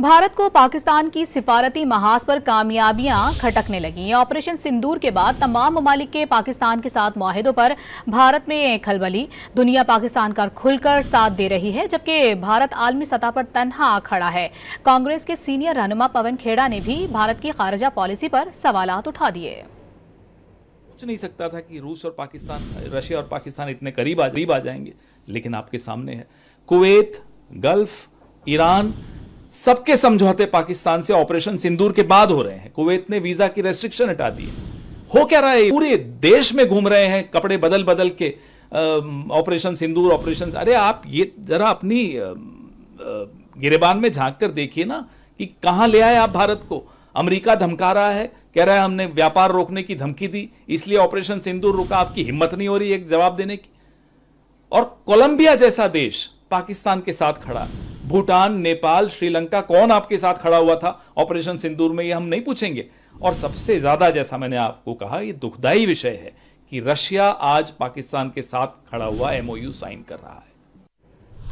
भारत को पाकिस्तान की सिफारती महाज पर कामयाबियां खटकने लगी। ऑपरेशन सिंदूर के बाद तमाम ममालिक के पाकिस्तान के साथ मुआहिदों पर भारत में खलबली। दुनिया पाकिस्तान का खुलकर साथ दे रही है, जबकि भारत आलमी सतह पर तन्हा खड़ा है। कांग्रेस के सीनियर रहनुमा पवन खेड़ा ने भी भारत की खारजा पॉलिसी पर सवालात उठा दिए। सोच नहीं सकता था कि रूस और पाकिस्तान, रशिया और पाकिस्तान इतने करीब आ जाएंगे, लेकिन आपके सामने है। कुवैत, गल्फ, ईरान, सबके समझौते पाकिस्तान से ऑपरेशन सिंदूर के बाद हो रहे हैं। कुवैत ने वीजा की रेस्ट्रिक्शन हटा दी। हो क्या रहा है, पूरे देश में घूम रहे हैं कपड़े बदल बदल के, ऑपरेशन सिंदूर, ऑपरेशन। अरे आप ये जरा अपनी गिरेबान में झांक कर देखिए ना कि कहां ले आए आप भारत को। अमेरिका धमका रहा है, कह रहा है हमने व्यापार रोकने की धमकी दी, इसलिए ऑपरेशन सिंदूर रुका। आपकी हिम्मत नहीं हो रही एक जवाब देने की। और कोलंबिया जैसा देश पाकिस्तान के साथ खड़ा, भूटान, नेपाल, श्रीलंका, कौन आपके साथ खड़ा हुआ था ऑपरेशन सिंदूर में, ये हम नहीं पूछेंगे। और सबसे ज्यादा, जैसा मैंने आपको कहा, ये दुखदाई विषय है कि रशिया आज पाकिस्तान के साथ खड़ा हुआ MOU साइन कर रहा है।